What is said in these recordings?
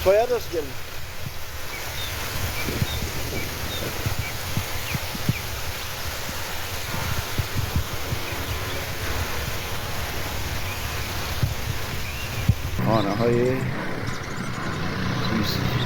Koyarız gelin. خانه‌های توریستی.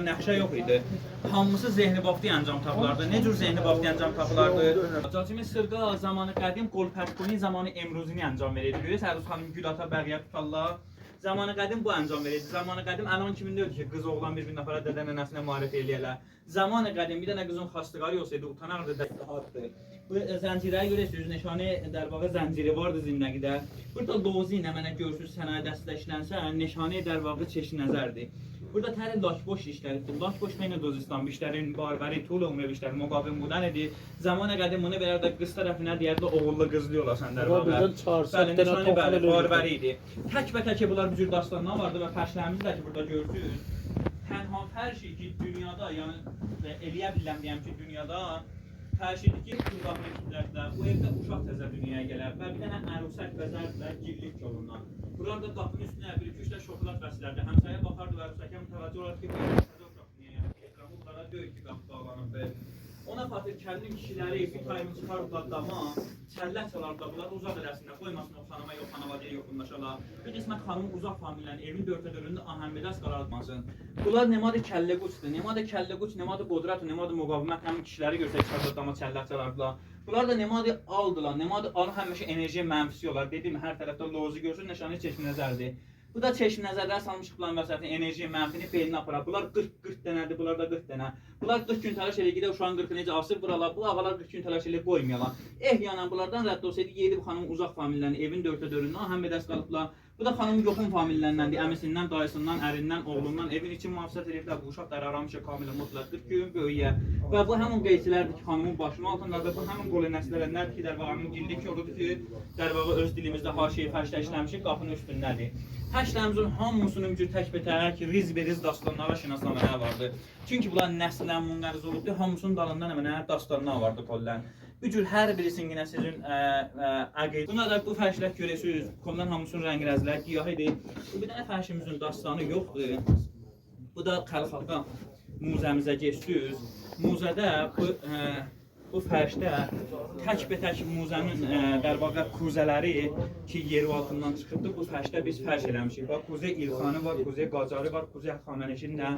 Nəqşə yox idi. Hamısı zehni vaxtı əncam tapılardı. Ne cür zehni vaxtı əncam tapılardı? Cacimi sırqa zamanı qədim qol pərtkuni zamanı emruzini əncam verirdi. Görüyoruz, hər xanım Gülata bəğiyə tutarlar. Zamanı qədim bu əncam verirdi. Zamanı qədim əlan kimində ödü ki, qız oğlan bir nəfərə dədə nənəsinə marif eləyələr. Zamanı qədim bir dənə qızın xastıqarı yoxsaydı, utanardı dəstəhatdı. Bu zəncirəyə görürsünüz, nişanə dərbağa zənciri vardı zindəqidə. Burada lozi ilə mənə görsünüz sənayədə əsləşlənsə, nişanə dərbağı çeşi nəzərdir. Burada təri Laşboş işləridir. Laşboş mənə Dozistan işlərin barbəri, tul ömrə işlərin müqavim budan idi. Zamanı qədim bunu verərdə qız tərəfinə deyərdi, oğullu qızlı olasan dərbağa. Bəli, nişanə bəli, barbəri idi. Tək və tək bunlar bu cür dastanlar vardı və fərşlərimiz də ki, burada görürsünüz. Tənha hər şey ki, dünyada, yəni eləyə biləm deyəm ki, dünyada hər şeydir ki, qurbanlı kitlərdə, bu evdə uşaq təzə dünyaya gələr və bir dənə ərusək bəzərdilər gillik yolundan. Buralarda qapının üstünə bir-iki şokolat vəsilərdi. Həmsəyə baxardı və ərusəkə mütəvəccə olardı ki, bu təzə uşaq dünyaya gəlir. Ekranı bunlara döyür ki, qapı bağlanıb. Ona xatir kəndin kişiləri bir tayını çıxardılar dama, çəllə çalardılar, bunlar uzaq eləsinlər, qoymasın o xanıma yox, xanıma deyə yoxunlaşarlar. Bir qismət xanımın uzaq famililərin evin dörtə döründə ahəmbədə qarartmasın. Bunlar nemadı kəllə quçdur, nemadı kəllə quç, nemadı qodrat, nemadı müqavimət, həmin kişiləri görsək çıxardılar dama çəllə çalardılar. Bunlar da nemadı aldılar, nemadı alı həmişə enerjiyə mənfisi olar. Dedim, hər tərəfdə lozu görsün, nişanə çeşmi nəzərdir. Bu da çeşmi nəzərlər salmışıq bunların vəsətini, enerji mənfini beynini aparar. Bunlar 40 dənədir, bunlar da 40 dənə. Bunlar 40 gün təlaş elə gedə uşağın 40 necə asıb buralar, bu ağalar 40 gün təlaş elə qoymayalar. Ehyanən bunlardan rədd olsaydı, yedi bu xanımın uzaq famililərini evin dörtə döründən həmədəs qalıblar. Bu da xanımın yoxun famililərindəndir, əmisindən, dayısından, ərindən, oğlundan, evin için mühafizət ediblər. Bu uşaq dəraramışı kamilə mutlaq 40 gün böyüyə. Və bu həmin qeysilərdir ki, xanımın başının altındadır. Bu həmin qol nəslərə nədir ki, dərvağının gillik yoludur ki, dərvağı öz dilimizdə haşiyə fərşlə işləmişik, qapının üstündədir. Həşlərimizin hamısının cür tək-bətək, riz-beriz dastanlara şinaslamalar vardı. Çünki bunlar nəslən munqəriz olubdur, hamısının dalından mənə dastanlar vardı kollan. Bu cür hər birisinin yine sizin əqid. Buna da bu fərşlər görürsünüz, koldan hamısının rəng-rəzlər, giyah idi. Bu bir dənə fərşimizin dastanı yoxdur. Bu da Xəlxaqa muzəmizə geçsiniz. Muzədə bu fərşdə tək-bətək muzənin dərvaqa kuzələri ki, yeri altından çıxıbdır, bu fərşdə biz fərş eləmişik. Bax, Kuzey İlxanı var, Kuzey Qacarı var, Kuzey Xanəşin də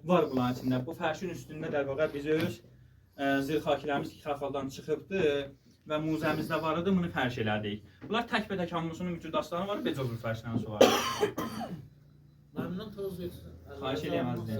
var bunların içində. Bu fərşin üstündə dərvaqa biz öz zirxakilərimiz ki, Xalxaldan çıxıbdır və muzəmizdə var idi, bunu fərş elədik. Bunlar tək-bətək hamısının bütün dastanı var, becə bir fərşdən su var. Məndən toz yoxsun. Xahiş eləyəməzdim.